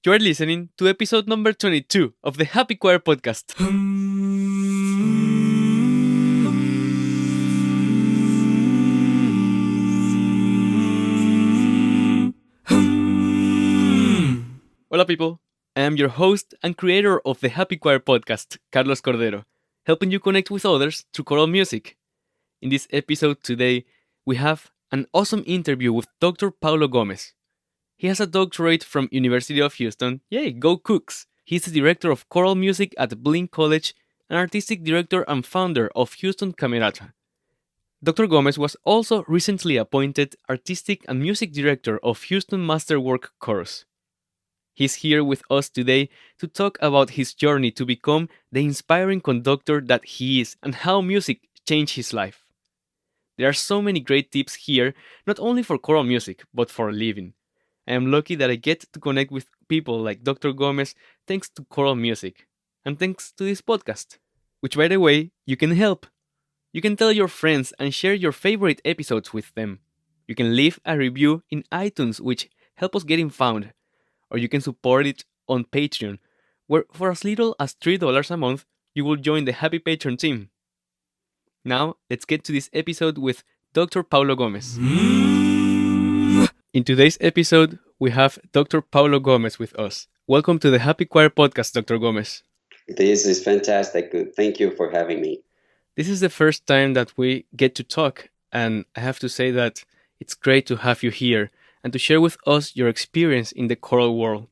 You are listening to episode number 22 of the Happy Choir podcast. Hola, people. I am your host and creator of the Happy Choir podcast, Carlos Cordero, helping you connect with others through choral music. In this episode today, we have an awesome interview with Dr. Paulo Gomes. He has a doctorate from University of Houston. Yay, go Cooks! He's the director of choral music at Blinn College and artistic director and founder of Houston Camerata. Dr. Gomez was also recently appointed artistic and music director of Houston Masterwork Chorus. He's here with us today to talk about his journey to become the inspiring conductor that he is and how music changed his life. There are so many great tips here, not only for choral music, but for living. I am lucky that I get to connect with people like Dr. Gomez thanks to choral music, and thanks to this podcast, which, by the way, you can help. You can tell your friends and share your favorite episodes with them. You can leave a review in iTunes, which help us getting found, or you can support it on Patreon, where for as little as $3 a month, you will join the Happy Patron team. Now, let's get to this episode with Dr. Paulo Gomes. In today's episode, we have Dr. Paulo Gomes with us. Welcome to the Happy Choir podcast, Dr. Gomes. This is fantastic. Thank you for having me. This is the first time that we get to talk, and I have to say that it's great to have you here and to share with us your experience in the choral world.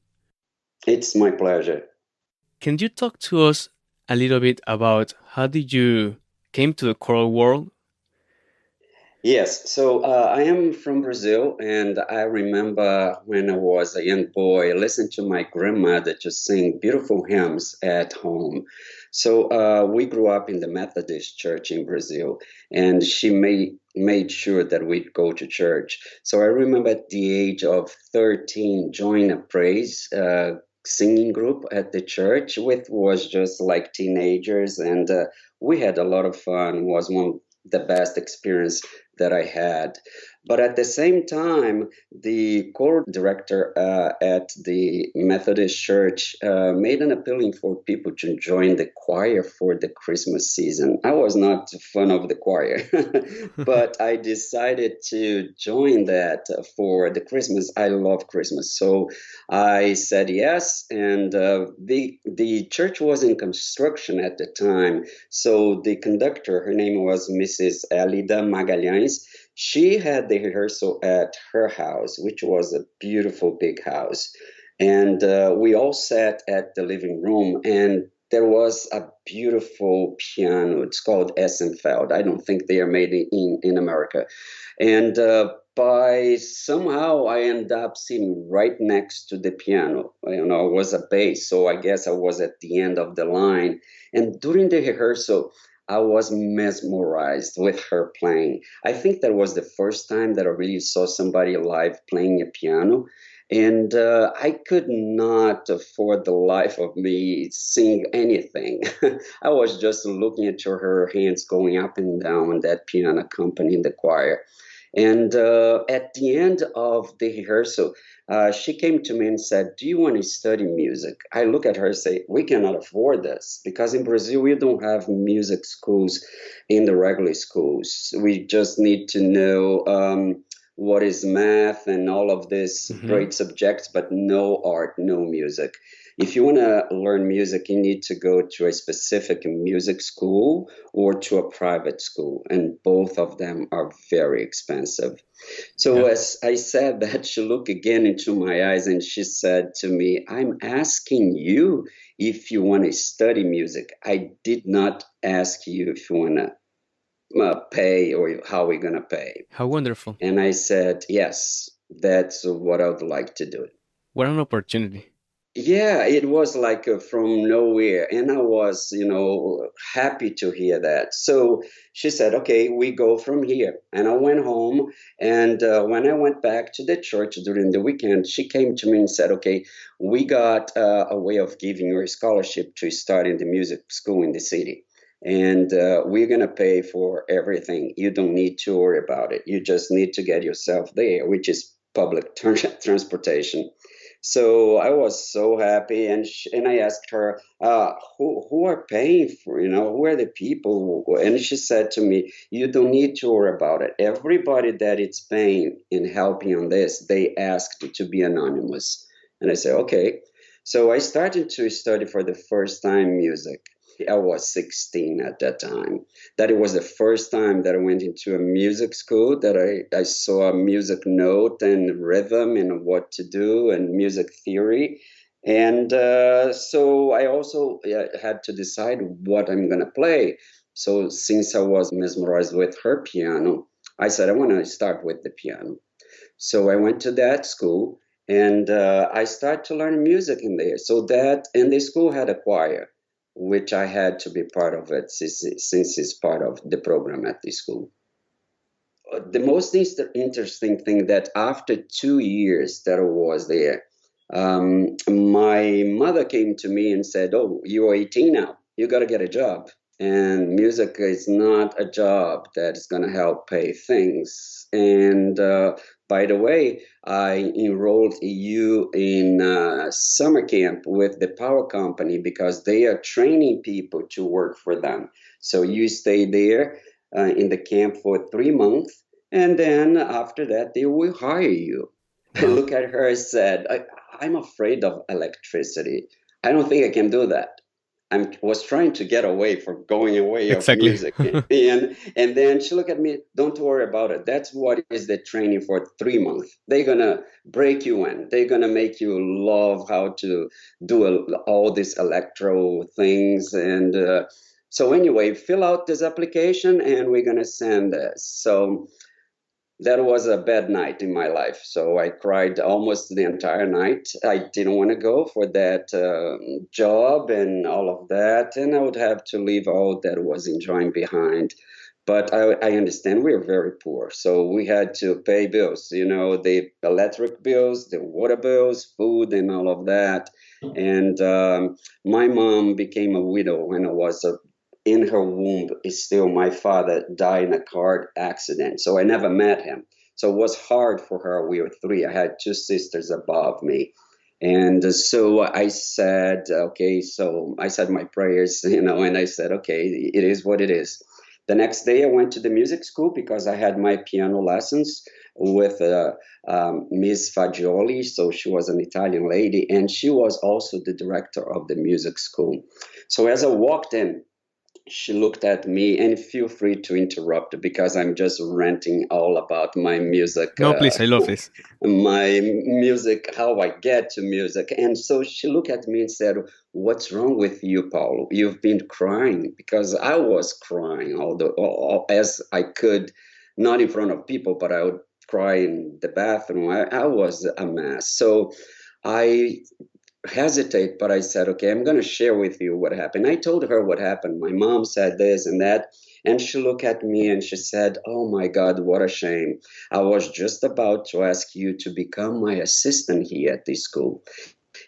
It's my pleasure. Can you talk to us a little bit about how did you came to the choral world? Yes, so I am from Brazil, and I remember when I was a young boy, listening to my grandmother to sing beautiful hymns at home. So we grew up in the Methodist church in Brazil, and she made sure that we'd go to church. So I remember at the age of 13, joining a praise singing group at the church, with was just like teenagers, and we had a lot of fun. It was one of the best experience that I had. But at the same time, the choral director at the Methodist Church made an appealing for people to join the choir for the Christmas season. I was not a fan of the choir, but I decided to join that for the Christmas. I love Christmas. So I said yes, and the church was in construction at the time. So the conductor, her name was Mrs. Elida Magalhães, she had the rehearsal at her house, which was a beautiful big house. And we all sat at the living room, and there was a beautiful piano. It's called Essenfeld. I don't think they are made in America. And by somehow I ended up sitting right next to the piano. You know, it was a bass, so I guess I was at the end of the line. And during the rehearsal, I was mesmerized with her playing. I think that was the first time that I really saw somebody live playing a piano. And I could not, for the life of me, sing anything. I was just looking at her hands going up and down on that piano, accompanying the choir. And at the end of the rehearsal, she came to me and said, "Do you want to study music?" I look at her and say, "We cannot afford this, because in Brazil, we don't have music schools in the regular schools. We just need to know what is math and all of these great subjects, but no art, no music. If you want to learn music, you need to go to a specific music school or to a private school, and both of them are very expensive." So as I said that, she looked again into my eyes and she said to me, "I'm asking you if you want to study music. I did not ask you if you want to pay or how we're going to pay." How wonderful. And I said, "Yes, that's what I would like to do." What an opportunity. Yeah, it was like from nowhere. And I was, happy to hear that. So she said, "Okay, we go from here." And I went home. And when I went back to the church during the weekend, she came to me and said, "Okay, we got a way of giving you a scholarship to start in the music school in the city. And we're going to pay for everything. You don't need to worry about it. You just need to get yourself there," which is public transportation. So I was so happy, and I asked her, who are paying for, who are the people? And she said to me, you don't need to worry about it. Everybody that is paying and helping on this, they asked to be anonymous. And I said, okay. So I started to study for the first time music. I was 16 at that time. That it was the first time that I went into a music school, that I saw music note and rhythm and what to do and music theory. And so I also had to decide what I'm going to play. So since I was mesmerized with her piano, I said, I want to start with the piano. So I went to that school, and I started to learn music in there. So that, and the school had a choir, which I had to be part of it since it's part of the program at the school. The most interesting thing that after 2 years that I was there, my mother came to me and said, "Oh, you're 18 now. You got to get a job." And music is not a job that's going to help pay things. And by the way, I enrolled you in summer camp with the power company because they are training people to work for them. So you stay there in the camp for 3 months, and then after that, they will hire you. I Wow. look at her and said, I'm afraid of electricity. I don't think I can do that. I was trying to get away from going away of Exactly. music. And then she looked at me, don't worry about it. That's what is the training for 3 months. They're going to break you in. They're going to make you love how to do all these electro things. And so anyway, fill out this application and we're going to send this. So that was a bad night in my life. So I cried almost the entire night. I didn't want to go for that job and all of that. And I would have to leave all that I was enjoying behind. But I understand we are very poor. So we had to pay bills, the electric bills, the water bills, food, and all of that. And my mom became a widow when I was in her womb. Is still, my father died in a car accident, so I never met him. So it was hard for her. We were three. I had two sisters above me. And so I said, okay, so I said my prayers, and I said, okay, it is what it is. The next day I went to the music school because I had my piano lessons with Miss Fagioli. So she was an Italian lady, and she was also the director of the music school. So as I walked in, she looked at me, and feel free to interrupt because I'm just ranting all about my music, No, please, I love this. how I get to music. And so she looked at me and said, "What's wrong with you, Paulo? You've been crying." Because I was crying, as I could, not in front of people, but I would cry in the bathroom. I was a mess. So I hesitate, but I said, okay, I'm going to share with you what happened. I told her what happened. My mom said this and that. And she looked at me and she said, oh my God, what a shame. I was just about to ask you to become my assistant here at this school.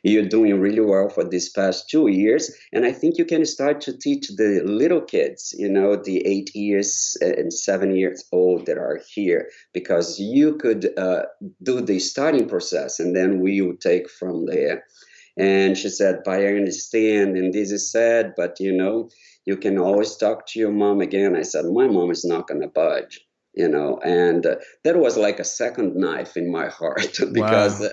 You're doing really well for these past 2 years. And I think you can start to teach the little kids, the 8 years and 7 years old that are here, because you could do the starting process and then we will take from there. And she said, but I understand, and this is sad, but you can always talk to your mom again. I said, my mom is not going to budge. And that was like a second knife in my heart because Wow.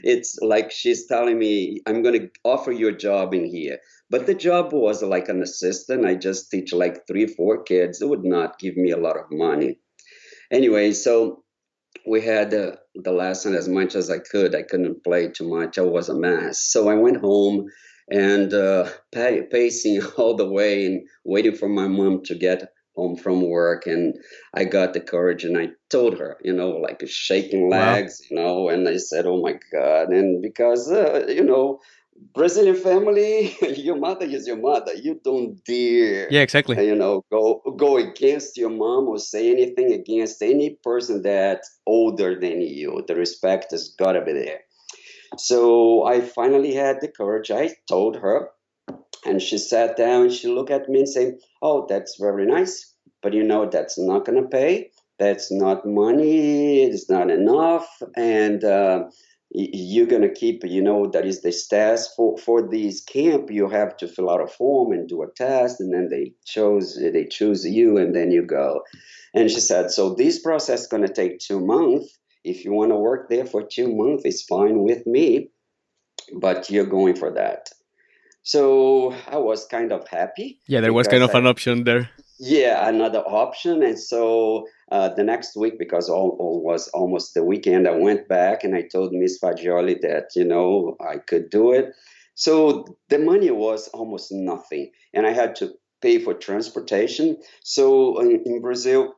it's like she's telling me, I'm going to offer you a job in here. But the job was like an assistant. I just teach like 3, 4 kids. It would not give me a lot of money. Anyway, so we had the lesson as much as I could. I couldn't play too much. I was a mess. So I went home and pacing all the way and waiting for my mom to get home from work. And I got the courage and I told her, like shaking Wow. legs, and I said, oh my God. And because, Brazilian family, your mother is your mother. You don't dare, Yeah, exactly. go against your mom or say anything against any person that's older than you. The respect has got to be there. So I finally had the courage. I told her, and she sat down and she looked at me and said, "Oh, that's very nice, but that's not going to pay. That's not money. It's not enough, and you're going to keep, that is this test for this camp. You have to fill out a form and do a test, and then they choose you, and then you go. And she said, so this process is going to take 2 months. If you want to work there for 2 months, it's fine with me, but you're going for that. So I was kind of happy Yeah, there was kind because of an option there. yeah, another option. And so the next week, because all was almost the weekend, I went back and I told Miss Fagioli that, I could do it. So the money was almost nothing. And I had to pay for transportation. So in Brazil,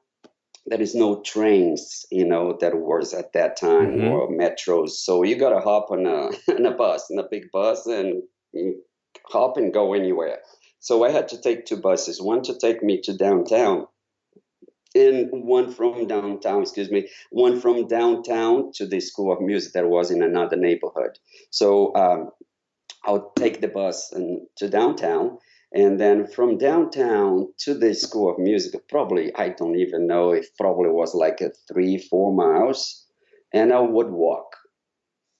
there is no trains, that was at that time, Mm-hmm. or metros. So you got to hop on a, on a bus, on a big bus, and hop and go anywhere. So I had to take two buses, one to take me to downtown, and one from downtown to the School of Music that was in another neighborhood. So I'll take the bus to downtown, and then from downtown to the School of Music, probably, I don't even know, if probably was like a 3-4 miles, and I would walk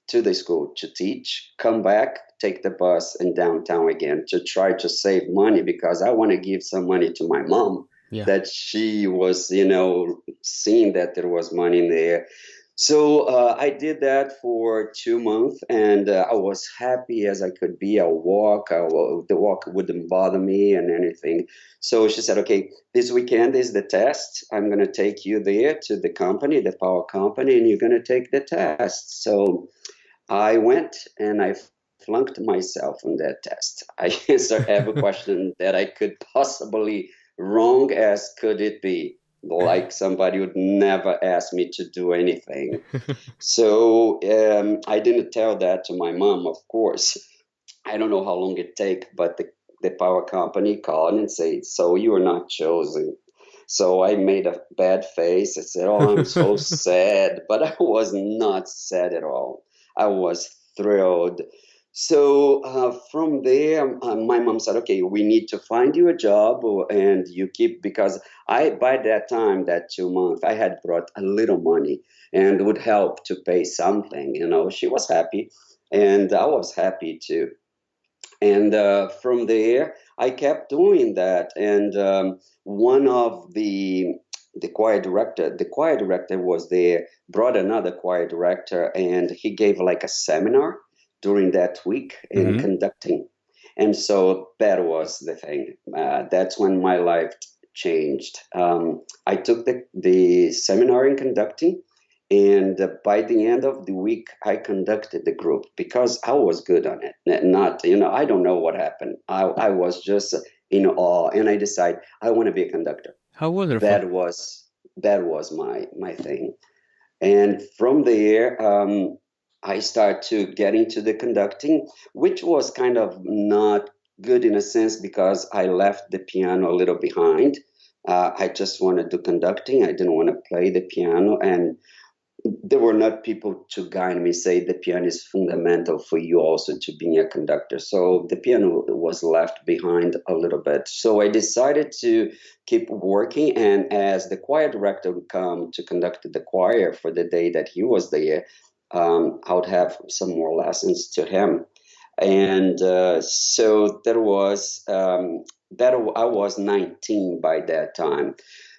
to the school to teach, come back, take the bus and downtown again to try to save money, because I want to give some money to my mom, Yeah. that she was, seeing that there was money in there. So I did that for 2 months, and I was happy as I could be. The walk wouldn't bother me and anything. So she said, okay, this weekend is the test. I'm going to take you there to the company, the power company, and you're going to take the test. So I went and I flunked myself on that test. I answered every question that I could possibly, wrong as could it be. Like somebody would never ask me to do anything. So I didn't tell that to my mom, of course. I don't know how long it take, but the power company called and said, so you are not chosen. So I made a bad face. I said, oh, I'm so sad. But I was not sad at all. I was thrilled. So from there, my mom said, okay, we need to find you a job, and you keep, because by that time, that 2 months, I had brought a little money and would help to pay something. She was happy, and I was happy too. And from there, I kept doing that. And one of the choir director was there, brought another choir director, and he gave like a seminar during that week in Mm-hmm. conducting. And so that was the thing. That's when my life changed. I took the seminar in conducting, and by the end of the week, I conducted the group because I was good on it. Not, I don't know what happened. I was just in awe, and I decided I want to be a conductor. How wonderful. That was my thing. And from there, I started to get into the conducting, which was kind of not good in a sense because I left the piano a little behind. I just wanted to do conducting. I didn't want to play the piano, and there were not people to guide me, say the piano is fundamental for you also to being a conductor. So the piano was left behind a little bit. So I decided to keep working, and as the choir director would come to conduct the choir for the day that he was there, I would have some more lessons to him. And so there was that. I was 19 by that time,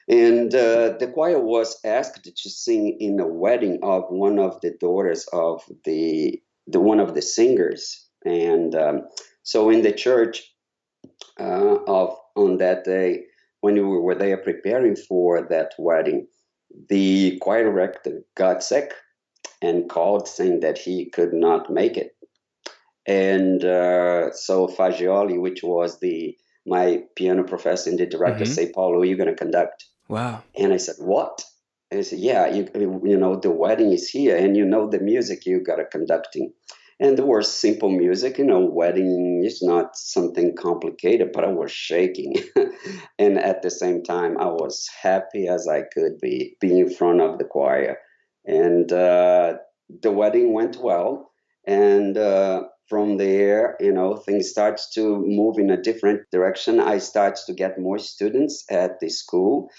and the choir was asked to sing in a wedding of one of the daughters of the one of the singers. And so in the church of on that day, when we were there preparing for that wedding, the choir director got sick and called saying that he could not make it. And so Fagioli, which was the my piano professor and the director, Mm-hmm. say, Paulo, you're going to conduct. Wow. And I said, what? And he said, yeah, the wedding is here, and the music you got to conducting. And there was simple music, wedding is not something complicated, but I was shaking. And at the same time, I was happy as I could be in front of the choir. And the wedding went well. And from there, things starts to move in a different direction. I start to get more students at the school.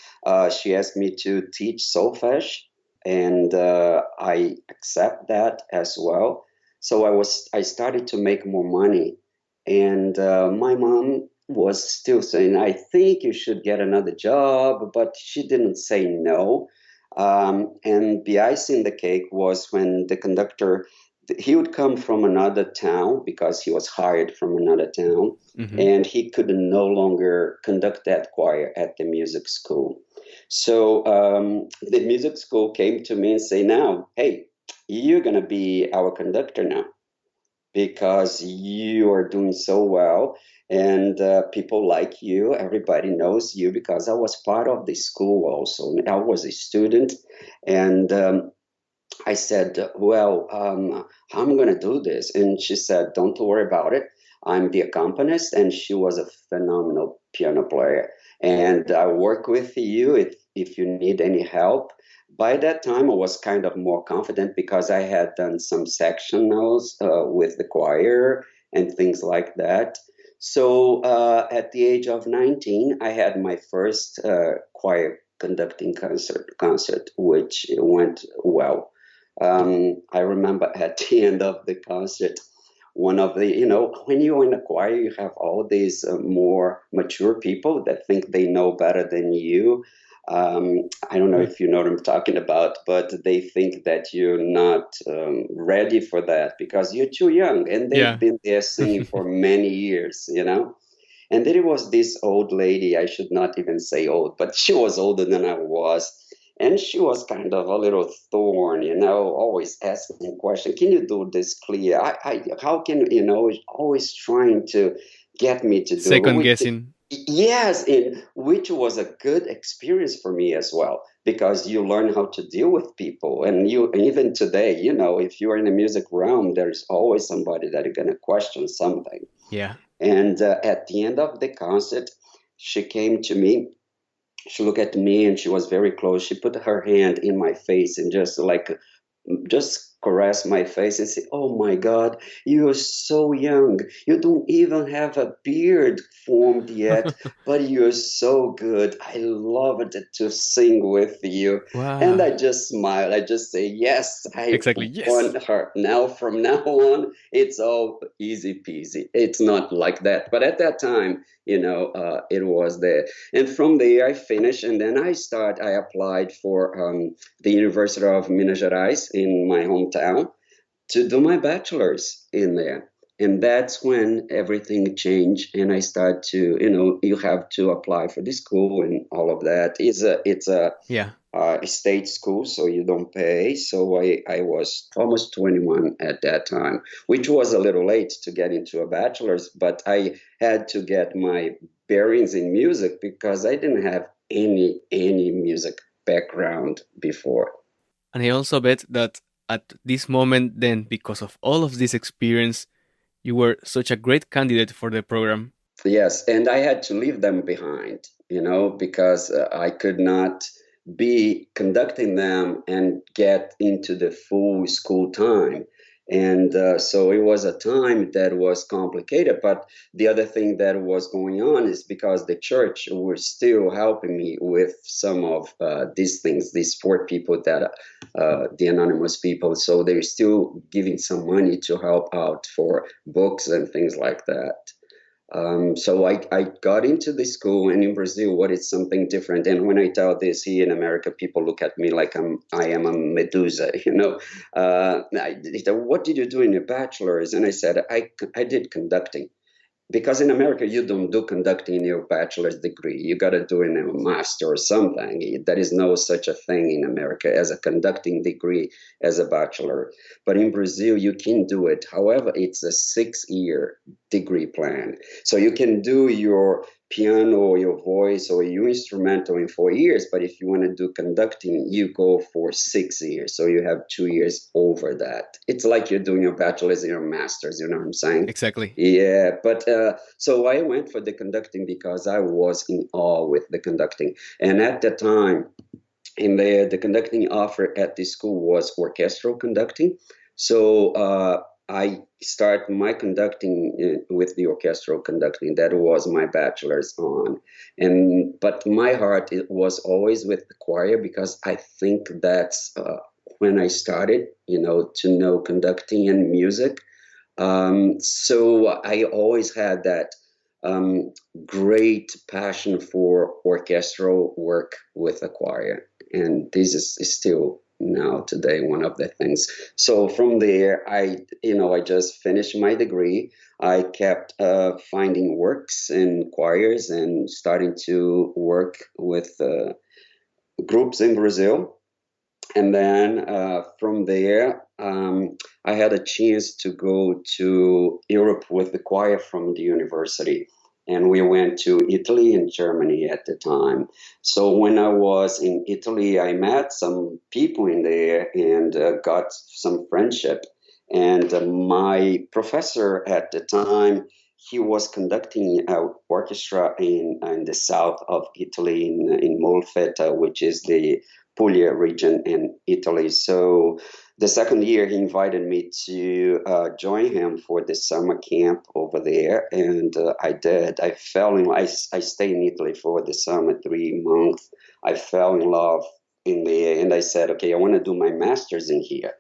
She asked me to teach solfege and I accept that as well. So I started to make more money, and my mom was still saying, "I think you should get another job," but she didn't say no. And the icing in the cake was when the conductor, he would come from another town because he was hired from another town, Hmm. and he could no longer conduct that choir at the music school. So the music school came to me and say, "Now, hey, you're gonna be our conductor now because you are doing so well, and people like you. Everybody knows you because I was part of the school also. I was a student, and I said, well, how am I going to do this?" And she said, "Don't worry about it. I'm the accompanist." And she was a phenomenal piano player. "And I work with you if you need any help." By that time, I was kind of more confident because I had done some sectionals with the choir and things like that. So at the age of 19, I had my first choir conducting concert, which went well. I remember at the end of the concert, one of the, when you're in a choir, you have all these more mature people that think they know better than you. I don't know if you know what I'm talking about, but they think that you're not ready for that because you're too young and they've Yeah. been there singing for many years. And there was this old lady, I should not even say old, but she was older than I was. And she was kind of a little thorn, always asking questions. "Can you do this clear? How can, always trying to get me to do Second it. guessing. Yes, which was a good experience for me as well, because you learn how to deal with people. And you, even today, if you're in the music realm, there's always somebody that is going to question something. Yeah. And at the end of the concert, she came to me. She looked at me and she was very close. She put her hand in my face and just caress my face and say, "Oh my God, you are so young. You don't even have a beard formed yet, but you're so good. I loved to sing with you." And Wow. I just smile. I just say, "Yes, I Exactly. Yes. want her." Now, from now on, it's all easy peasy. It's not like that. But at that time, it was there. And from there, I finished, and then I applied for the University of Minas Gerais in my hometown to do my bachelor's in there. And that's when everything changed, and I started to, you have to apply for the school and all of that. Yeah. A state school, so you don't pay. So I was almost 21 at that time, which was a little late to get into a bachelor's, but I had to get my bearings in music because I didn't have any music background before. And I also bet that at this moment, then, because of all of this experience, you were such a great candidate for the program. Yes, and I had to leave them behind, because I could not be conducting them and get into the full school time. And so it was a time that was complicated. But the other thing that was going on is because the church were still helping me with some of these things, these poor people that the anonymous people. So they're still giving some money to help out for books and things like that. So I got into the school, and in Brazil, what is something different? And when I tell this here in America, people look at me like I am a Medusa, they say, "What did you do in your bachelor's?" And I said, I did conducting. Because in America, you don't do conducting in your bachelor's degree. You got to do it in a master or something. There is no such a thing in America as a conducting degree as a bachelor. But in Brazil, you can do it. However, it's a 6-year degree plan. So you can do your piano or your voice or your instrumental in 4 years. But if you want to do conducting, you go for 6 years. So you have 2 years over that. It's like you're doing your bachelor's and your master's. You know what I'm saying? Exactly. Yeah, but so I went for the conducting because I was in awe with the conducting. And at the time, in the conducting offer at the school was orchestral conducting. So I start my conducting with the orchestral conducting. That was my bachelor's on, and but my heart it was always with the choir because I think that's when I started, to know conducting and music. So I always had that um, great passion for orchestral work with a choir, and this is still now today one of the things. So from there, I just finished my degree. I kept finding works in choirs and starting to work with groups in Brazil, and then from there, I had a chance to go to Europe with the choir from the university. And we went to Italy and Germany at the time. So when I was in Italy, I met some people in there and got some friendship. And my professor at the time, he was conducting an orchestra in the south of Italy, in Molfetta, which is the Puglia region in Italy. So the second year, he invited me to join him for the summer camp over there, and I did. I stayed in Italy for the summer, 3 months. I fell in love in there, and I said, okay, I want to do my master's in here.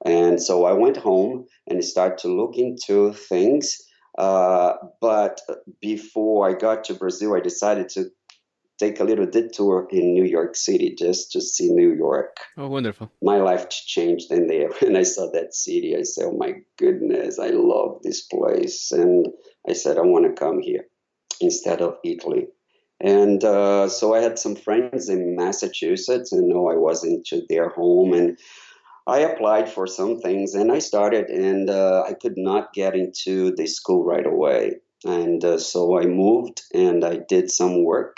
And so I went home and started to look into things. But before I got to Brazil, I decided to take a little detour in New York City just to see New York. Oh, wonderful. My life changed in there when I saw that city. I said, "Oh my goodness, I love this place," and I said, "I want to come here instead of Italy." And so I had some friends in Massachusetts, and I was into their home, and I applied for some things, and I started, and I could not get into the school right away. And so I moved and I did some work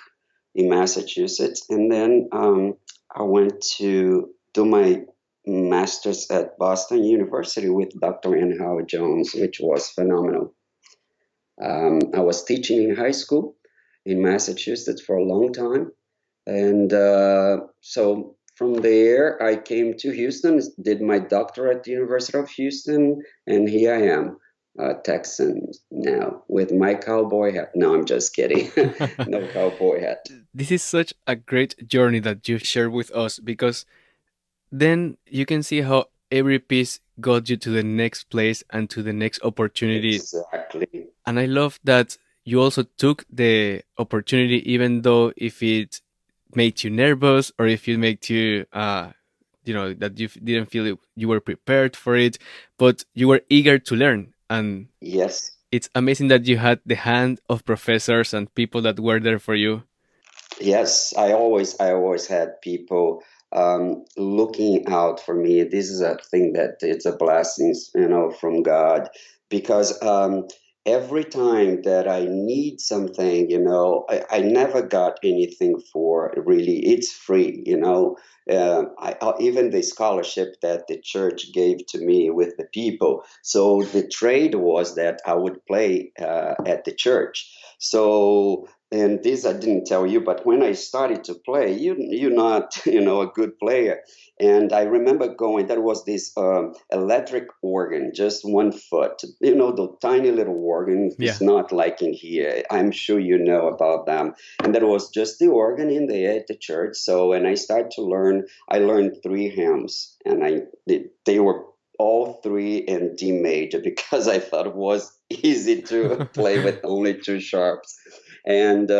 in Massachusetts, and then I went to do my master's at Boston University with Dr. Ann Howard Jones, which was phenomenal. I was teaching in high school in Massachusetts for a long time, and so from there, I came to Houston, did my doctorate at the University of Houston, and here I am, a Texan now with my cowboy hat. No, I'm just kidding. No cowboy hat. This is such a great journey that you shared with us because then you can see how every piece got you to the next place and to the next opportunity. Exactly. And I love that you also took the opportunity, even though if it made you nervous or if it made you, that you didn't feel you were prepared for it, but you were eager to learn. And Yes. it's amazing that you had the hand of professors and people that were there for you. Yes, I always had people looking out for me. This is a thing that it's a blessing, from God, because every time that I need something, I never got anything for it, really. It's free, even the scholarship that the church gave to me with the people. So the trade was that I would play at the church. So and this I didn't tell you, but when I started to play, you're not a good player. And I remember going. There was this electric organ, just 1 foot. The tiny little organ. Yeah. It's not like in here. I'm sure you know about them. And there was just the organ in there at the church. So when I started to learn, I learned 3 hymns, and they were all three in D major because I thought it was easy to play with only two sharps. And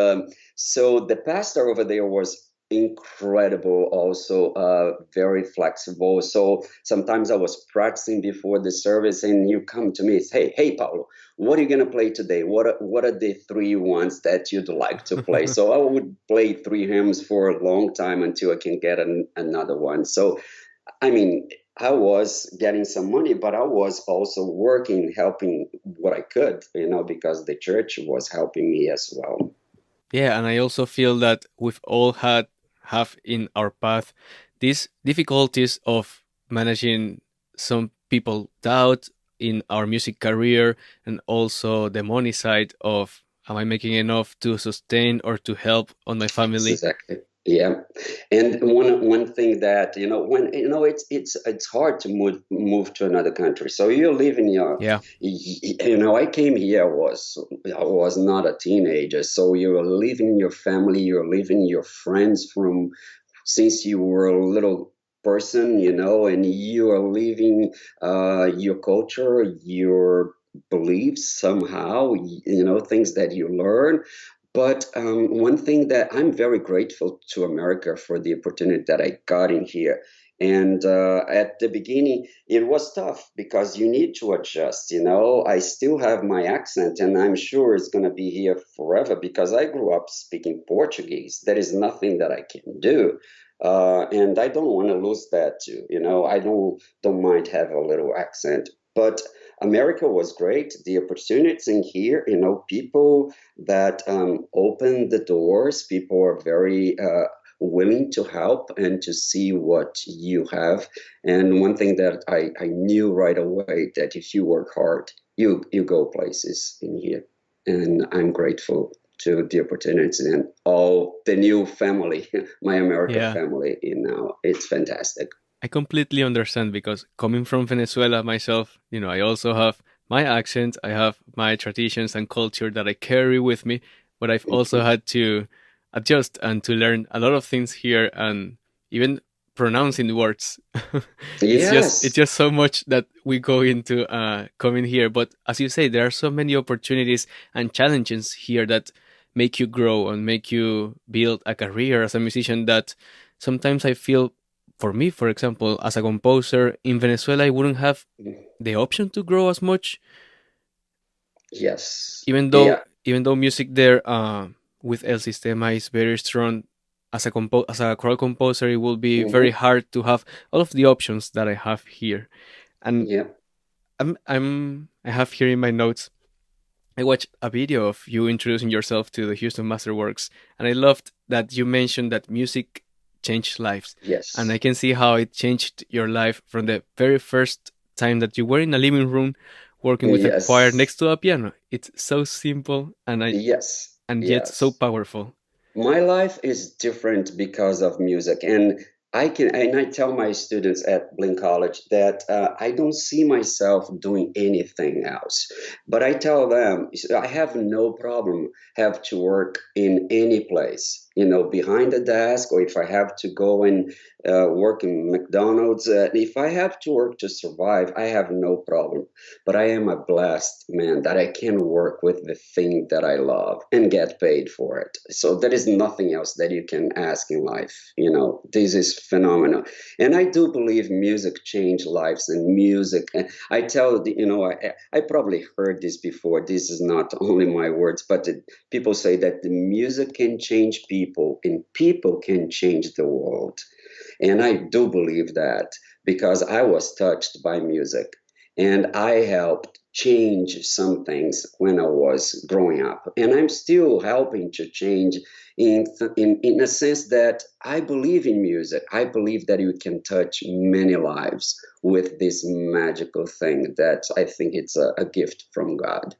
so the pastor over there was incredible, also very flexible. So sometimes I was practicing before the service, and you come to me, say, hey, Paulo, what are you going to play today? What are the three ones that you'd like to play? So I would play 3 hymns for a long time until I can get another one. So I mean, I was getting some money, but I was also working, helping what I could, because the church was helping me as well. Yeah, and I also feel that we've all have in our path these difficulties of managing some people doubt in our music career and also the money side of am I making enough to sustain or to help on my family? Exactly. Yeah, and one thing that when it's hard to move to another country. So you live in your, Yeah. I came here I was not a teenager. So you're leaving your family, you're leaving your friends from since you were a little person, and you are leaving your culture, your beliefs somehow, things that you learn. But one thing that I'm very grateful to America for the opportunity that I got in here. And at the beginning, it was tough because you need to adjust. I still have my accent, and I'm sure it's going to be here forever because I grew up speaking Portuguese. There is nothing that I can do. And I don't want to lose that too. I don't mind have a little accent. But America was great. The opportunities in here, people that open the doors. People are very willing to help and to see what you have. And one thing that I knew right away that if you work hard, you go places in here. And I'm grateful to the opportunities and all the new family, my America Yeah. family. It's fantastic. I completely understand because coming from Venezuela myself, I also have my accent, I have my traditions and culture that I carry with me, but I've also had to adjust and to learn a lot of things here and even pronouncing words. It's Yes. just so much that we go into coming here, but as you say, there are so many opportunities and challenges here that make you grow and make you build a career as a musician that sometimes I feel for me, for example, as a composer in Venezuela, I wouldn't have the option to grow as much, Yes. even though Yeah. music there with El Sistema is very strong. As a choral composer, it will be very Hmm. hard to have all of the options that I have here. And Yeah. I have here in my notes. I watched a video of you introducing yourself to the Houston Masterworks, and I loved that you mentioned that music changed lives. And I Yes. can see how it changed your life from the very first time that you were in a living room working with a choir Yes. next to a piano. It's so simple Yes. and yet so Yes. powerful. My life is different because of music, and I tell my students at Blink College that I don't see myself doing anything else. But I tell them I have no problem have to work in any place, behind the desk, or if I have to go and work in McDonald's. If I have to work to survive, I have no problem. But I am a blessed man that I can work with the thing that I love and get paid for it. So there is nothing else that you can ask in life. This is phenomenal. And I do believe music changed lives and music. I tell, I probably heard this before. This is not only my words, but people say that the music can change people and people can change the world. And I do believe that because I was touched by music and I helped change some things when I was growing up. And I'm still helping to change in a sense that I believe in music. I believe that you can touch many lives with this magical thing that I think it's a gift from God.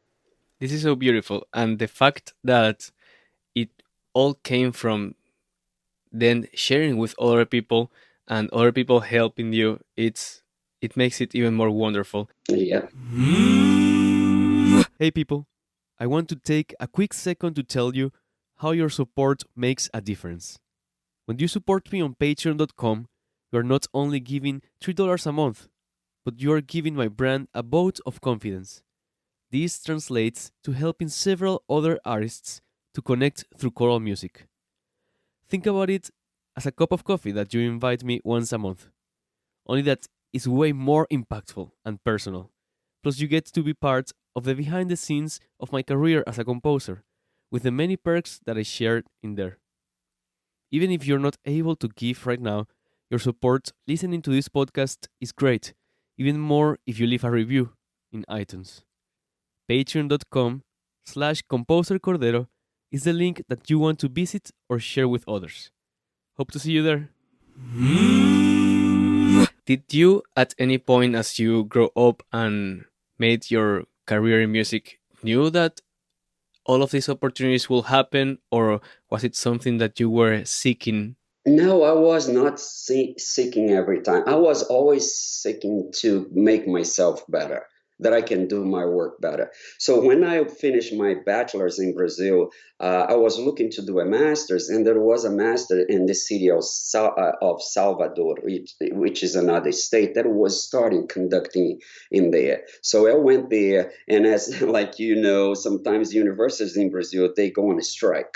This is so beautiful. And the fact that it all came from then sharing with other people and other people helping you, it makes it even more wonderful. Yeah. Hey people, I want to take a quick second to tell you how your support makes a difference. When you support me on patreon.com, you are not only giving $3 a month, but you are giving my brand a vote of confidence. This translates to helping several other artists to connect through choral music. Think about it as a cup of coffee that you invite me once a month, only that is way more impactful and personal. Plus, you get to be part of the behind the scenes of my career as a composer, with the many perks that I shared in there. Even if you're not able to give right now, your support listening to this podcast is great, even more if you leave a review in iTunes. Patreon.com/composercordero is the link that you want to visit or share with others. Hope to see you there. Did you, at any point as you grow up and made your career in music, knew that all of these opportunities will happen, or was it something that you were seeking? No, I was not seeking every time. I was always seeking to make myself better, that I can do my work better. So when I finished my bachelor's in Brazil, I was looking to do a master's, and there was a master in the city of Salvador, which is another state that was starting conducting in there. So I went there, and as like you know, sometimes universities in Brazil they go on a strike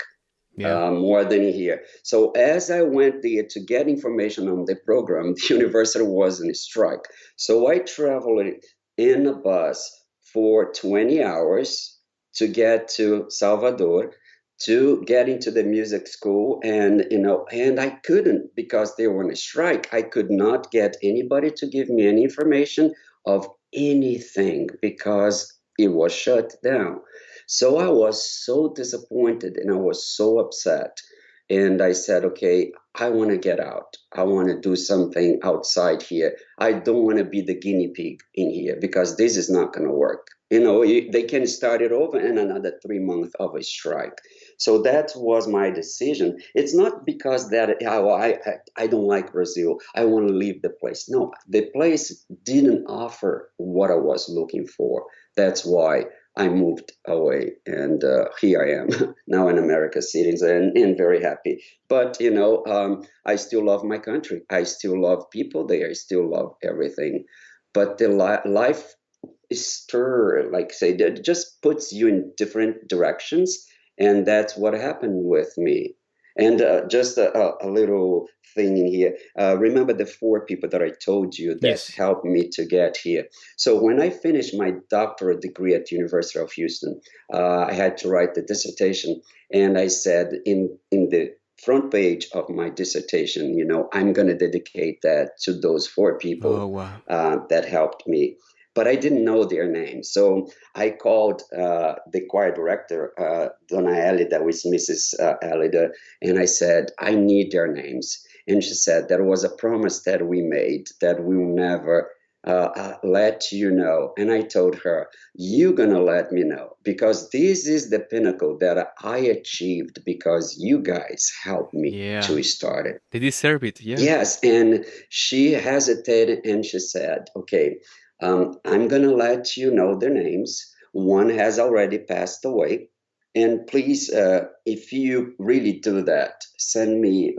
Yeah. more than here. So as I went there to get information on the program, the university was in strike. So I traveled in a bus for 20 hours to get to Salvador to get into the music school, and and I couldn't because they were on a strike. I could not get anybody to give me any information of anything because it was shut down. So I was so disappointed and I was so upset. And I said, okay, I want to get out. I want to do something outside here. I don't want to be the guinea pig in here because this is not going to work. They can start it over in another 3 months of a strike. So that was my decision. It's not because that I don't like Brazil. I want to leave the place. No, the place didn't offer what I was looking for. That's why I moved away, and here I am now in America City, and very happy. But I still love my country. I still love people there. I still love everything. But the life stir, like say, that just puts you in different directions, and that's what happened with me. And just a little thing in here. Remember the four people that I told you that Yes. helped me to get here. So when I finished my doctorate degree at the University of Houston, I had to write the dissertation, and I said in the front page of my dissertation, I'm going to dedicate that to those four Oh, people wow. that helped me, but I didn't know their names. So I called the choir director, Donna Elida, that was Mrs. Elida, and I said, I need their names. And she said, there was a promise that we made that we will never let you know. And I told her, you're going to let me know because this is the pinnacle that I achieved because you guys helped me Yeah. to start it. They deserve it. Yeah. Yes, and she hesitated and she said, okay, I'm going to let you know their names. One has already passed away. And please, if you really do that, send me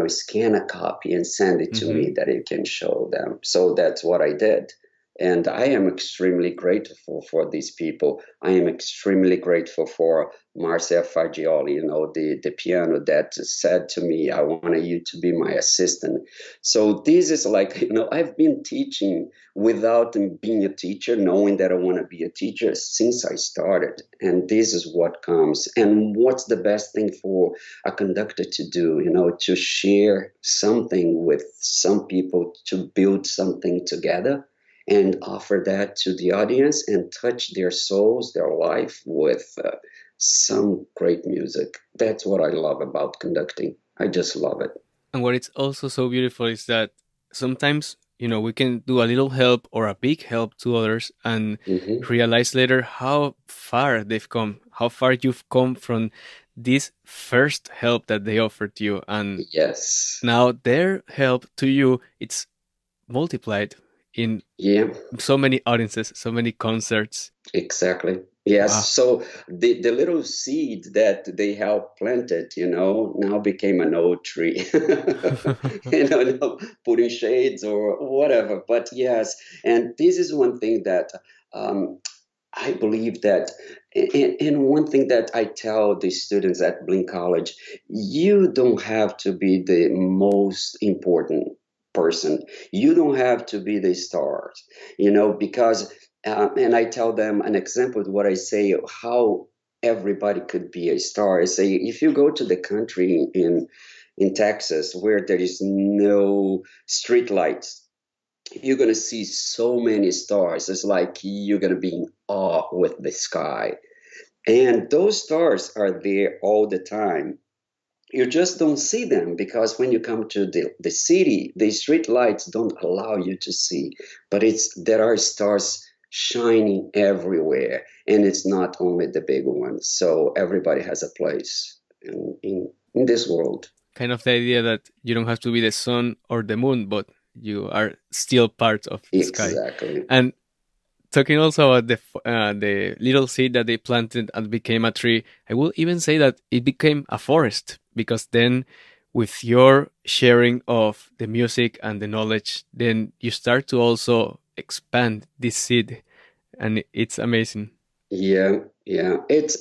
scan a copy and send it to Mm-hmm. me that it can show them. So that's what I did. And I am extremely grateful for these people. I am extremely grateful for Marcia Fagioli, the piano that said to me, I wanted you to be my assistant. So this is like, I've been teaching without being a teacher, knowing that I want to be a teacher since I started. And this is what comes. And what's the best thing for a conductor to do, to share something with some people, to build something together and offer that to the audience and touch their souls, their life with some great music. That's what I love about conducting. I just love it. And what it's also so beautiful is that sometimes, we can do a little help or a big help to others and Hmm. realize later how far they've come, how far you've come from this first help that they offered you. And Yes. now their help to you, it's multiplied in Yeah. so many audiences, so many concerts. Exactly. Yes. Wow. So the little seed that they helped planted, now became an old tree. Putting shades or whatever. But yes, and this is one thing that I believe that, and one thing that I tell the students at Blink College, you don't have to be the most important person. You don't have to be the stars, because, and I tell them an example of what I say, how everybody could be a star. I say, if you go to the country in Texas where there is no street lights, you're going to see so many stars. It's like you're going to be in awe with the sky. And those stars are there all the time. You just don't see them because when you come to the city, the street lights don't allow you to see. But there are stars shining everywhere, and it's not only the big ones. So everybody has a place in this world. Kind of the idea that you don't have to be the sun or the moon, but you are still part of the sky. Exactly. And talking also about the little seed that they planted and became a tree, I will even say that it became a forest because then, with your sharing of the music and the knowledge, then you start to also expand this seed, and it's amazing. Yeah, yeah. It's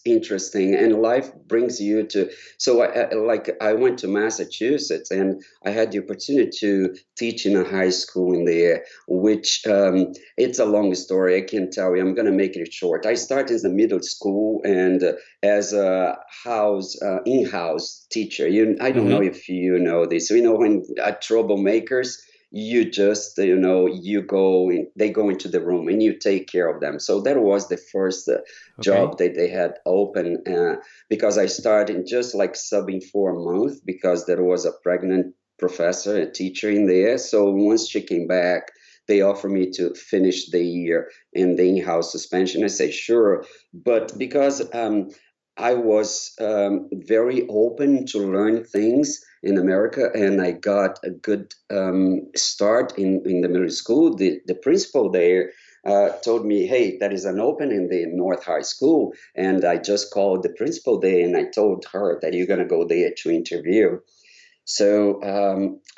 interesting, and life brings you to. So I went to Massachusetts, and I had the opportunity to teach in a high school in there, which it's a long story. I can't tell you. I'm gonna make it short. I started as a middle school and as a in-house teacher. I don't know Hmm. if you know this. When troublemakers, you just they go into the room and you take care of them. So that was the first Okay. job that they had open, because I started just like subbing for a month because there was a pregnant professor, a teacher in there. So once she came back, they offered me to finish the year in the in-house suspension. I say sure, but because I was very open to learn things in America, and I got a good start in the middle school. The principal there told me, "Hey, there is an open in the North High School," and I just called the principal there and I told her that you're gonna go there to interview. So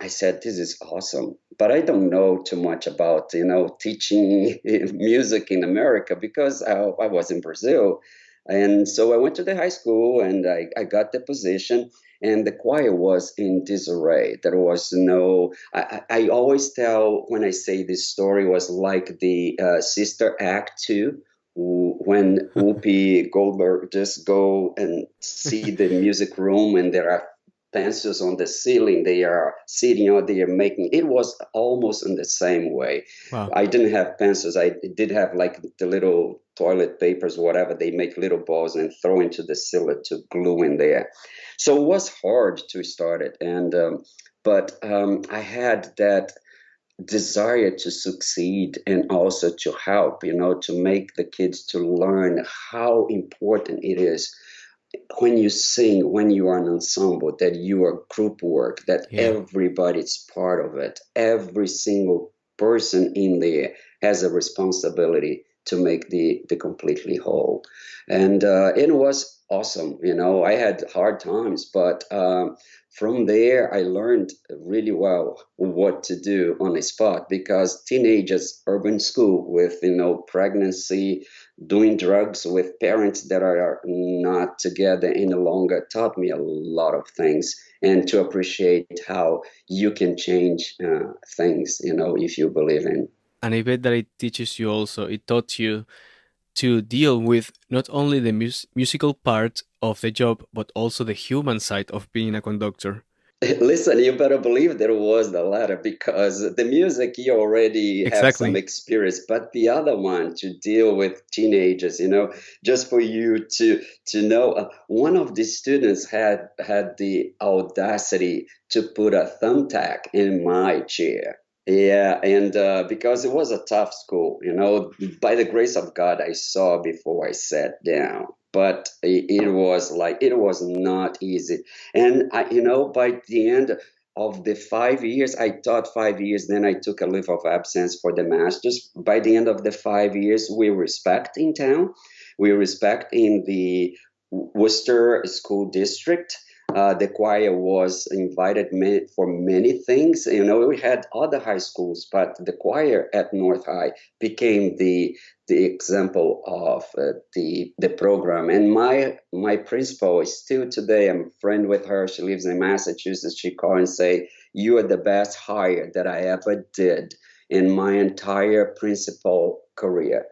I said, "This is awesome." But I don't know too much about teaching music in America because I was in Brazil, and so I went to the high school and I got the position. And the choir was in disarray. There was no. I always tell when I say this story was like the Sister Act 2, when Whoopi Goldberg just go and see the music room and there are pencils on the ceiling. They are sitting out there making. It was almost in the same way. Wow. I didn't have pencils. I did have like the little toilet papers, whatever. They make little balls and throw into the ceiling to glue in there. So it was hard to start it, and but I had that desire to succeed and also to help, to make the kids to learn how important it is when you sing, when you are an ensemble, that you are group work, that Yeah. everybody's part of it. Every single person in there has a responsibility to make the completely whole. And it was awesome. I had hard times, but from there, I learned really well what to do on the spot because teenagers, urban school with, pregnancy, doing drugs with parents that are not together any longer taught me a lot of things, and to appreciate how you can change things, if you believe in. And I bet that it teaches you also, it taught you to deal with not only the musical part of the job, but also the human side of being a conductor. Listen, you better believe there was the latter because the music you already have some Exactly. experience, but the other one to deal with teenagers, just for you to know, one of the students had the audacity to put a thumbtack in my chair. Yeah, and because it was a tough school, by the grace of God, I saw before I sat down. But it was not easy. And by the end of the 5 years, I taught 5 years, then I took a leave of absence for the master's. By the end of the 5 years, we respect in town. We respect in the Worcester School District. The choir was invited for many things. We had other high schools, but the choir at North High became the example of the program. And my principal is still today. I'm a friend with her. She lives in Massachusetts. She called and say, "You are the best hire that I ever did in my entire principal career."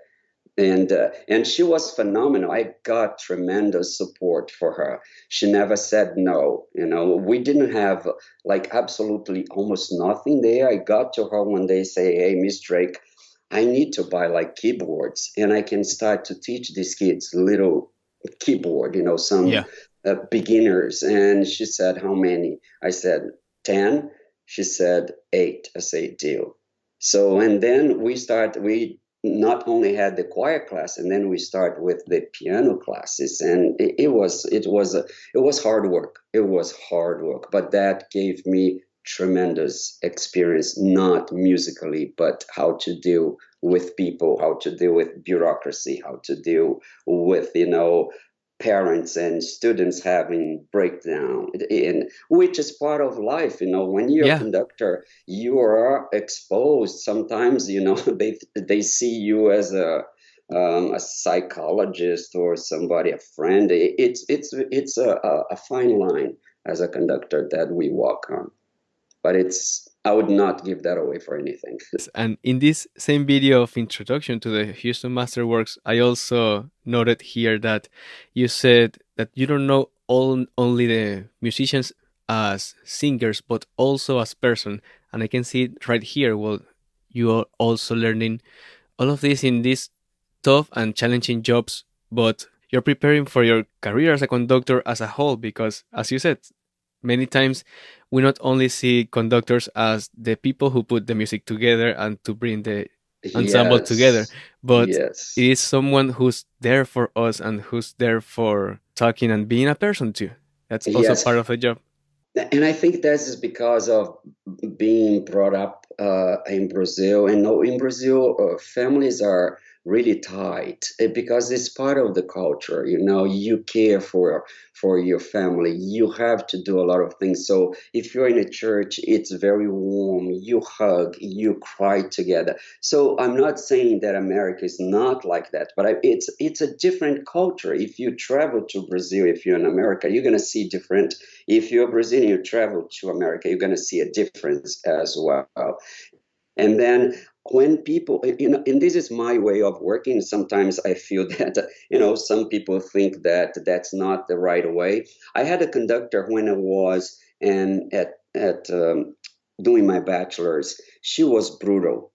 And she was phenomenal. I got tremendous support for her. She never said no. We didn't have like absolutely almost nothing there. I got to her one day, say, "Hey, Miss Drake, I need to buy like keyboards, and I can start to teach these kids little keyboard. Some Yeah. beginners." And she said, "How many?" I said, 10. She said, 8. I say, "Deal." So, and then we not only had the choir class, and then we start with the piano classes, and it was hard work. It was hard work, but that gave me tremendous experience, not musically, but how to deal with people, how to deal with bureaucracy, how to deal with, parents and students having breakdown, in which is part of life. When you're a Yeah. conductor, you are exposed. Sometimes, they see you as a psychologist or somebody, a friend. It's a fine line as a conductor that we walk on, but I would not give that away for anything. And in this same video of introduction to the Houston Masterworks, I also noted here that you said that you don't know only the musicians as singers, but also as person. And I can see it right here. Well, you are also learning all of this in these tough and challenging jobs, but you're preparing for your career as a conductor as a whole because, as you said, many times we not only see conductors as the people who put the music together and to bring the ensemble together, Yes, but it yes, is someone who's there for us and who's there for talking and being a person too. That's also part yes. of the job. And I think this is because of being brought up in Brazil. And no, in Brazil, families are really tight because it's part of the culture. You care for your family. You have to do a lot of things. So if you're in a church, it's very warm. You hug, you cry together. So I'm not saying that America is not like that, but it's a different culture. If you travel to Brazil, if you're in America, you're going to see different. If you're Brazilian, you travel to America, you're going to see a difference as well. And then when people, and this is my way of working, sometimes I feel that, some people think that that's not the right way. I had a conductor when I was at doing my bachelor's. She was brutal.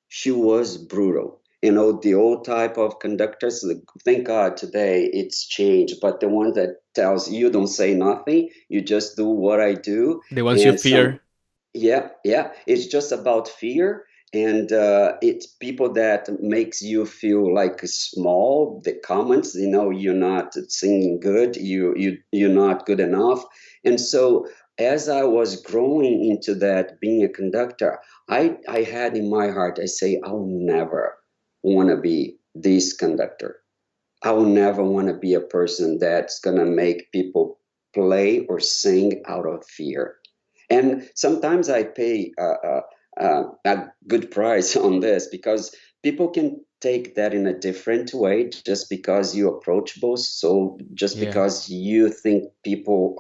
She was brutal. The old type of conductors, thank God today it's changed, but the one that tells you don't say nothing, you just do what I do. The ones you And fear. yeah, yeah, it's just about fear. And it's people that makes you feel like small. The comments, you're not singing good, you're not good enough. And so as I was growing into that, being a conductor, I had in my heart, I say, I'll never want to be this conductor. I will never want to be a person that's going to make people play or sing out of fear. And sometimes I pay a good price on this because people can take that in a different way just because you're approachable. So just Yeah. because you think people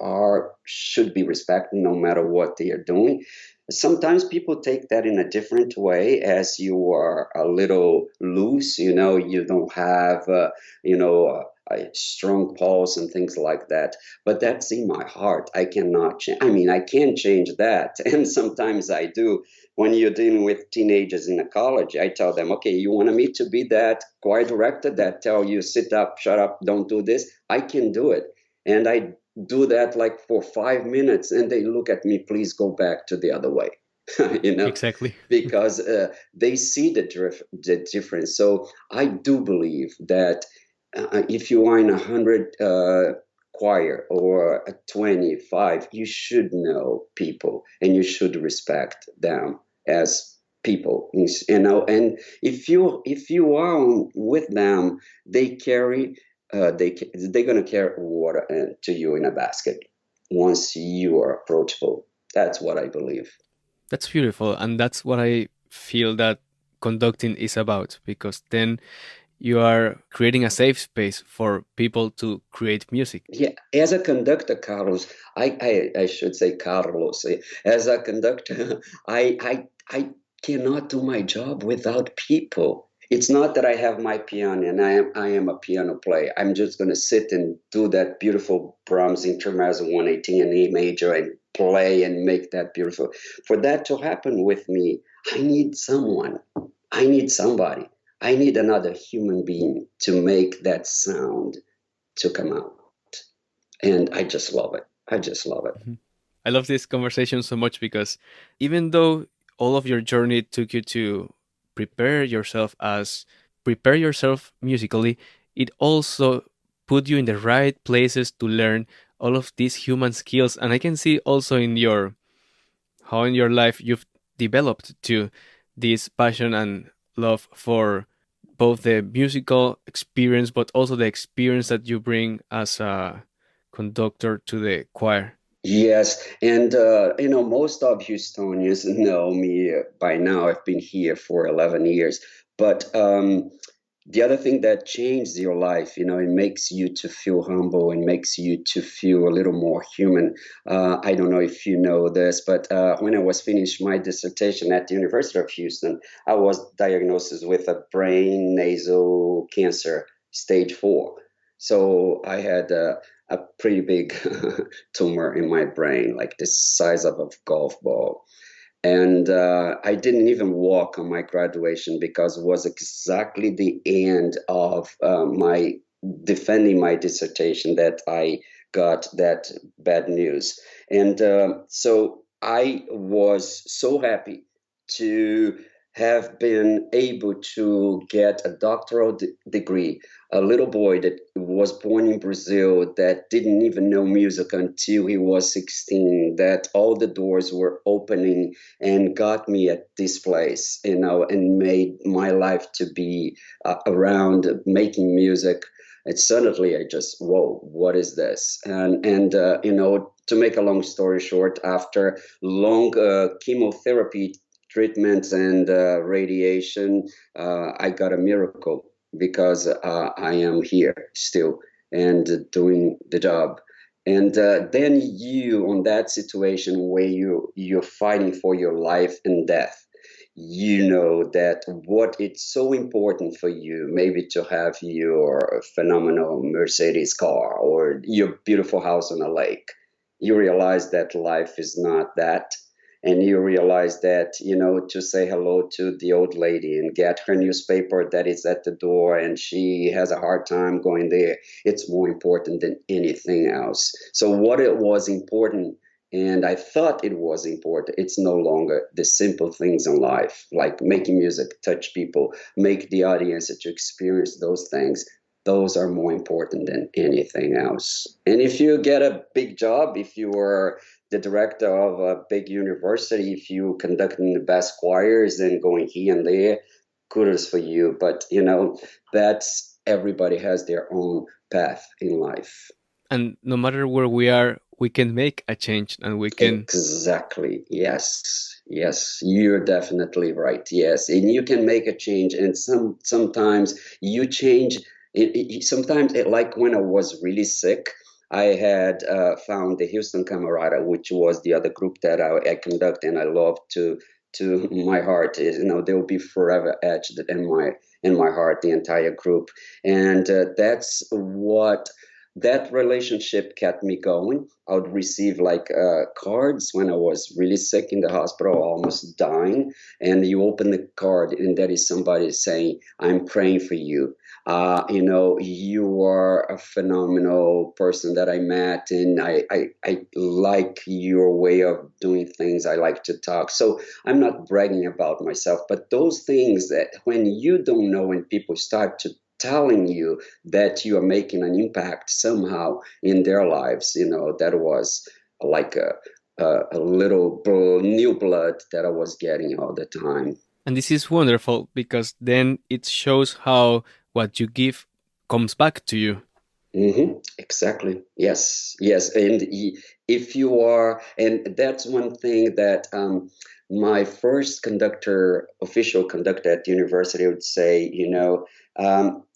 should be respected no matter what they are doing. Sometimes people take that in a different way as you are a little loose, you don't have, a strong pulse and things like that. But that's in my heart. I cannot change. I mean, I can change that. And sometimes I do. When you're dealing with teenagers in a college, I tell them, okay, you want me to be that choir director that tell you, sit up, shut up, don't do this? I can do it. And I do that like for 5 minutes and they look at me, please go back to the other way. you know, Exactly. because they see the difference. So I do believe that if you are in 100 choir or a 25, you should know people and you should respect them as people. And if you are with them, they carry they're gonna carry water to you in a basket once you are approachable. That's what I believe. That's beautiful. And that's what I feel that conducting is about because then you are creating a safe space for people to create music. Yeah, as a conductor, Carlos, I should say Carlos. As a conductor, I cannot do my job without people. It's not that I have my piano and I am a piano player. I'm just gonna sit and do that beautiful Brahms Intermezzo 118 in E major and play and make that beautiful. For that to happen with me, I need someone. I need somebody. I need another human being to make that sound to come out. And I just love it. I just love it. Mhm. I love this conversation so much because even though all of your journey took you to prepare yourself as prepare yourself musically, it also put you in the right places to learn all of these human skills. And I can see also in your how in your life you've developed to this passion and love for both the musical experience but also the experience that you bring as a conductor to the choir. Yes, and most of Houstonians know me by now. I've been here for 11 years, but the other thing that changes your life, it makes you to feel humble and makes you to feel a little more human. I don't know if you know this, but when I was finished my dissertation at the University of Houston, I was diagnosed with a brain nasal cancer, stage 4. So I had a pretty big tumor in my brain, like the size of a golf ball. And I didn't even walk on my graduation because it was exactly the end of my defending my dissertation that I got that bad news. And so I was so happy to have been able to get a doctoral degree. A little boy that was born in Brazil that didn't even know music until he was 16, that all the doors were opening and got me at this place, and made my life to be around making music. And suddenly I just, whoa, what is this? And to make a long story short, after long chemotherapy treatments and radiation, I got a miracle because I am here still and doing the job. And then you, on that situation where you're fighting for your life and death, you know that what it's so important for you, maybe to have your phenomenal Mercedes car or your beautiful house on a lake. You realize that life is not that. And you realize that, to say hello to the old lady and get her newspaper that is at the door and she has a hard time going there, it's more important than anything else. So, what it was important, and I thought it was important, it's no longer the simple things in life, like making music, touch people, make the audience to experience those things. Those are more important than anything else. And if you get a big job, if you are the director of a big university, if you conducting the best choirs and going here and there, kudos for you. But that's everybody has their own path in life. And no matter where we are, we can make a change and we can. Exactly. Yes. Yes. You're definitely right. Yes. And you can make a change. And sometimes you change. Sometimes, like when I was really sick, I had found the Houston Camerata, which was the other group that I conduct, and I love to my heart. They will be forever etched in my heart, the entire group. And that's what that relationship kept me going. I would receive like cards when I was really sick in the hospital, almost dying. And you open the card, and that is somebody saying, I'm praying for you. You are a phenomenal person that I met, and I like your way of doing things. I like to talk. So I'm not bragging about myself, but those things that when you don't know, when people start to telling you that you are making an impact somehow in their lives, that was like a little new blood that I was getting all the time. And this is wonderful because then it shows how what you give comes back to you. Exactly. Yes. Yes. And if you are, and that's one thing that my first conductor, official conductor at the university would say,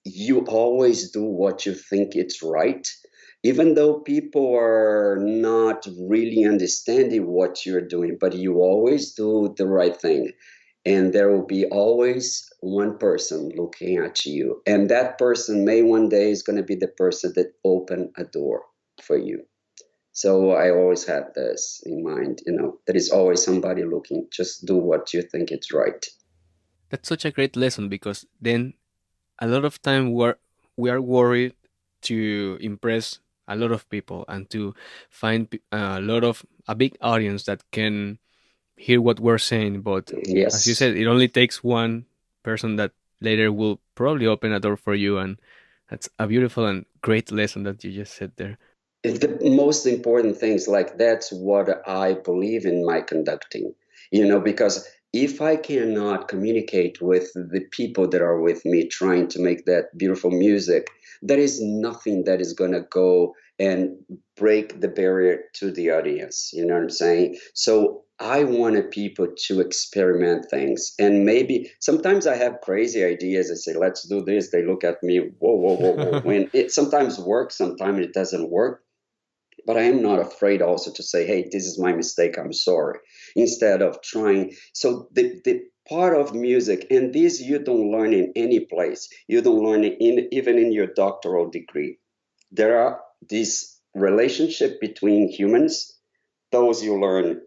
you always do what you think it's right, even though people are not really understanding what you're doing, but you always do the right thing. And there will be always one person looking at you, and that person may one day is going to be the person that open a door for you. So I always have this in mind, there is always somebody looking. Just do what you think it's right. That's such a great lesson because then a lot of time we are worried to impress a lot of people and to find a lot of a big audience that can hear what we're saying. But as you Yes. said, it only takes one person that later will probably open a door for you. And that's a beautiful and great lesson that you just said there. The most important things, like that's what I believe in my conducting, because if I cannot communicate with the people that are with me trying to make that beautiful music, there is nothing that is going to go and break the barrier to the audience. You know what I'm saying? So I wanted people to experiment things, and maybe sometimes I have crazy ideas. I say, let's do this. They look at me, whoa, whoa, whoa, whoa. When it sometimes works, sometimes it doesn't work, but I am not afraid also to say, hey, this is my mistake, I'm sorry, instead of trying. So the part of music, and this you don't learn in any place, you don't learn it even in your doctoral degree. There are this relationship between humans, those you learn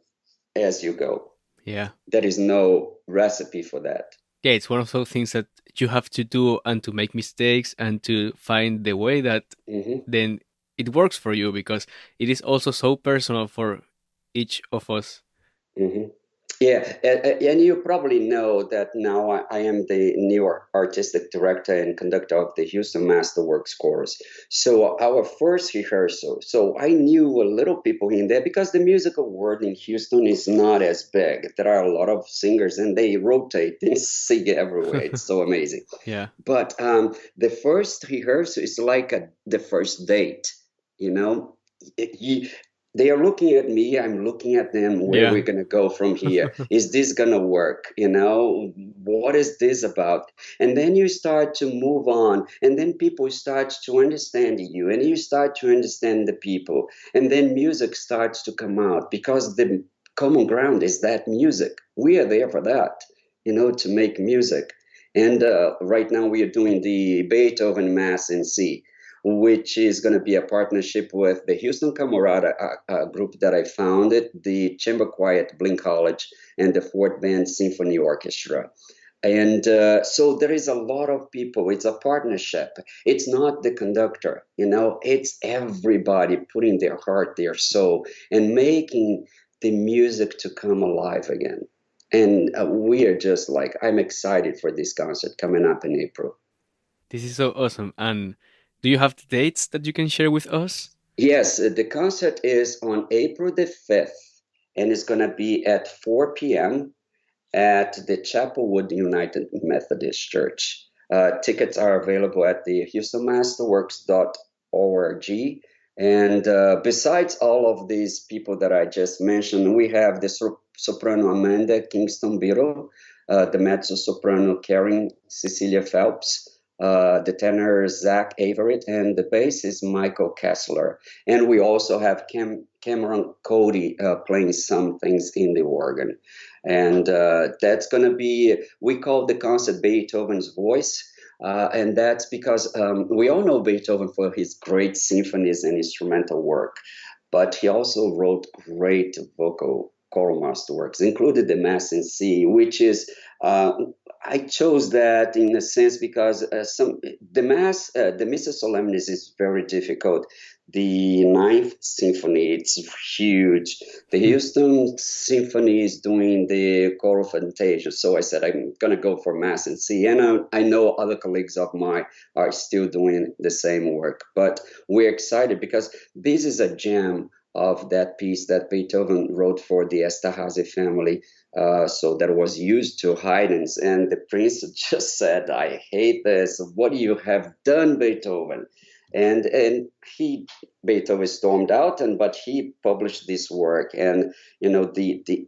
as you go. Yeah. There is no recipe for that. Yeah, it's one of those things that you have to do and to make mistakes and to find the way that Hmm. then it works for you, because it is also so personal for each of us. Hmm. Yeah, and you probably know that now I am the new artistic director and conductor of the Houston Masterworks course. So our first rehearsal, so I knew a little people in there because the musical world in Houston is not as big. There are a lot of singers and they rotate and sing everywhere. It's so amazing. Yeah. But the first rehearsal is like the first date, you know. You, they are looking at me, I'm looking at them. Where Yeah. we're gonna go from here? Is this gonna work? What is this about? And then you start to move on, and then people start to understand you, and you start to understand the people, and then music starts to come out because the common ground is that music. We are there for that, to make music. And right now we are doing the Beethoven Mass in C, which is going to be a partnership with the Houston Camerata group that I founded, the Chamber Choir at Blinn College, and the Fort Bend Symphony Orchestra. And so there is a lot of people. It's a partnership. It's not the conductor, it's everybody putting their heart, their soul, and making the music to come alive again. And we are just like, I'm excited for this concert coming up in April. This is so awesome. And do you have the dates that you can share with us? Yes, the concert is on April the 5th, and it's going to be at 4 p.m. at the Chapelwood United Methodist Church. Tickets are available at the houstonmasterworks.org. And besides all of these people that I just mentioned, we have the soprano Amanda Kingston Biro, the mezzo soprano Karen Cecilia Phelps, the tenor Zach Averett, and the bass is Michael Kessler. And we also have Cameron Cody playing some things in the organ. And that's going to be, we call the concert Beethoven's Voice. And that's because we all know Beethoven for his great symphonies and instrumental work, but he also wrote great vocal choral masterworks, included the Mass in C, which is uh, I chose that in a sense because the Missa Solemnis is very difficult. The Ninth Symphony, it's huge. The Houston Symphony is doing the choral fantasia. So I said, I'm going to go for Mass and C. And I know other colleagues of mine are still doing the same work. But we're excited because this is a gem of that piece that Beethoven wrote for the Esterhazy family. So that was used to Haydn. And the prince just said, I hate this. What you have done, Beethoven? And Beethoven stormed out, but he published this work. And the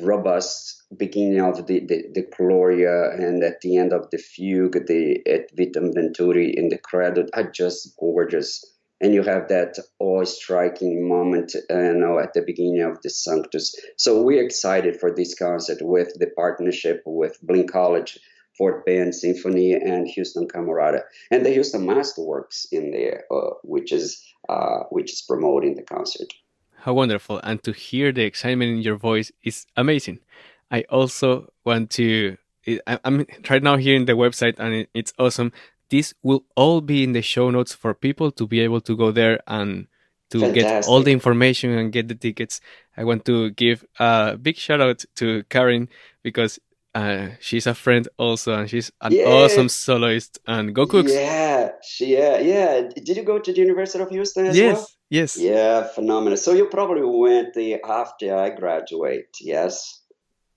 robust beginning of the Gloria, and at the end of the fugue, the Et Vitam Venturi in the credo are just gorgeous. And you have that awe-striking moment, at the beginning of the Sanctus. So we're excited for this concert with the partnership with Blinn College, Fort Bend Symphony, and Houston Camerata, and the Houston Masterworks in there, which is promoting the concert. How wonderful. And to hear the excitement in your voice is amazing. I also want to, I'm right now here in the website and it's awesome. This will all be in the show notes for people to be able to go there and to get all the Fantastic. information and get the tickets. I want to give a big shout out to Karen because She's a friend also, and she's an Yeah, awesome soloist. And go Cooks! yeah. Did you go to the University of Houston as well? Yes, yes, Yeah, phenomenal. So you probably went the after I graduate, yes?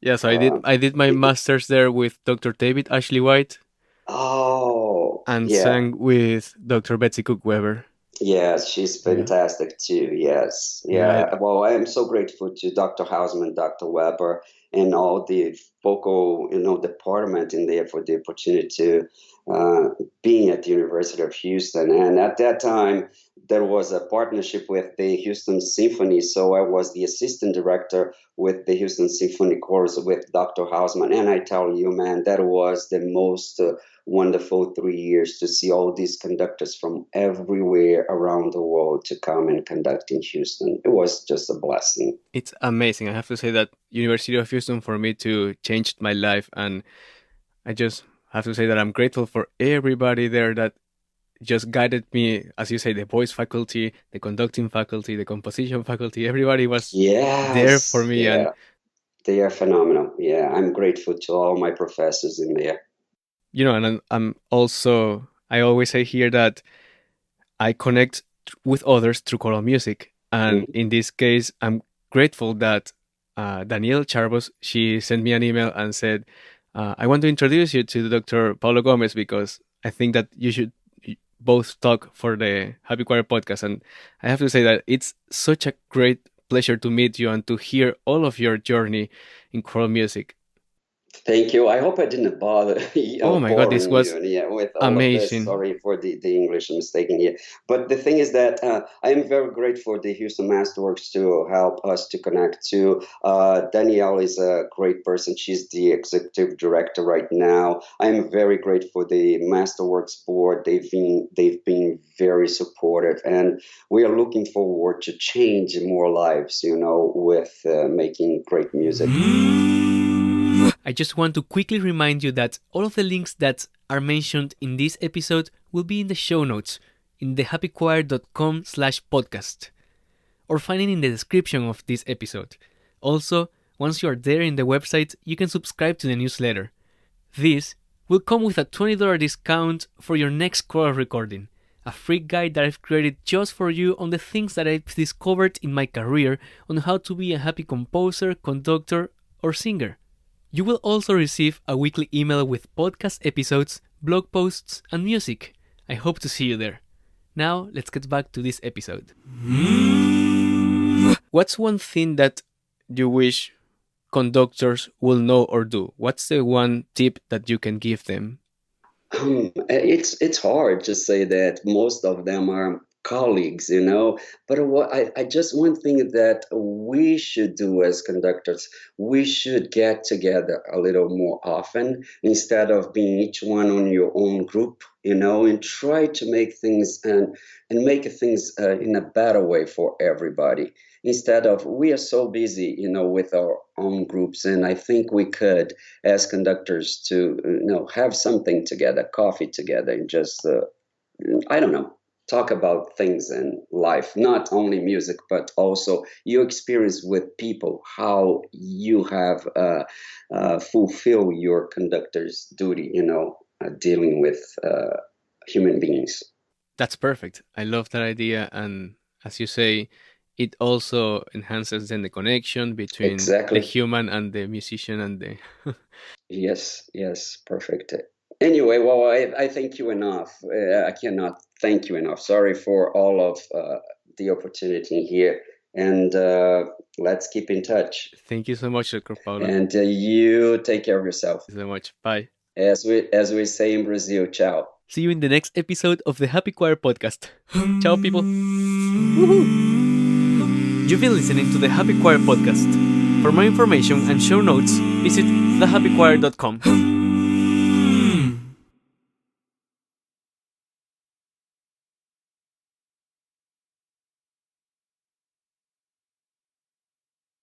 yes. I did. Um, I did my it- masters there with Dr. David Ashley White oh, and yeah. sang with Dr. Betsy Cook Weber. Yes, she's Yeah, fantastic too. Yes. yeah. Yeah. Well, I am so grateful to Dr. Hausman, Dr. Weber, and all the vocal, department in there for the opportunity to uh, being at the University of Houston. And at that time, there was a partnership with the Houston Symphony. So I was the assistant director with the Houston Symphony Chorus with Dr. Hausman. And I tell you, man, that was the most wonderful 3 years to see all these conductors from everywhere around the world to come and conduct in Houston. It was just a blessing. It's amazing. I have to say that University of Houston for me too changed my life, and I just have to say that I'm grateful for everybody there that just guided me, as you say, the voice faculty, the conducting faculty, the composition faculty. Everybody was there for Yes, me, and yeah, they are phenomenal. Yeah, I'm grateful to all my professors in there. and I'm also I always say here that I connect with others through choral music, and Mhm. in this case, I'm grateful that Danielle Charbos she sent me an email and said, "I want to introduce you to Dr. Paulo Gomes because I think that you should both talk for the Happy Choir podcast." And I have to say that it's such a great pleasure to meet you and to hear all of your journey in choral music. Thank you. I hope I didn't bother, Oh my God, this boring was you, yeah, with all of this. amazing. Sorry for the English mistaken here. But the thing is that I am very grateful for the Houston Masterworks to help us to connect to. Danielle is a great person. She's the executive director right now. I am very grateful for the Masterworks board. They've been very supportive, and we are looking forward to change more lives. With making great music. I just want to quickly remind you that all of the links that are mentioned in this episode will be in the show notes in thehappychoir.com/podcast or find it in the description of this episode. Also, once you are there in the website, you can subscribe to the newsletter. This will come with a $20 discount for your next choral recording, a free guide that I've created just for you on the things that I've discovered in my career on how to be a happy composer, conductor, or singer. You will also receive a weekly email with podcast episodes, blog posts, and music. I hope to see you there. Now, let's get back to this episode. What's one thing that you wish conductors will know or do? What's the one tip that you can give them? It's hard to say that most of them are colleagues. But what I just one thing that we should do as conductors, we should get together a little more often instead of being each one on your own group, and try to make things and make things in a better way for everybody. Instead of we are so busy, with our own groups, and I think we could as conductors to have something together, coffee together, and just I don't know, talk about things in life, not only music, but also your experience with people, how you have fulfill your conductor's duty, dealing with human beings. That's perfect. I love that idea. And as you say, it also enhances then the connection between the Exactly. human and the musician and the. Yes, yes, perfect. Anyway, well, I thank you enough. I cannot thank you enough. Sorry for all of the opportunity here. And let's keep in touch. Thank you so much, Dr. Paulo. And you take care of yourself. Thank you so much. Bye. As we say in Brazil, ciao. See you in the next episode of the Happy Choir podcast. Ciao, people. Woohoo! You've been listening to the Happy Choir podcast. For more information and show notes, visit thehappychoir.com.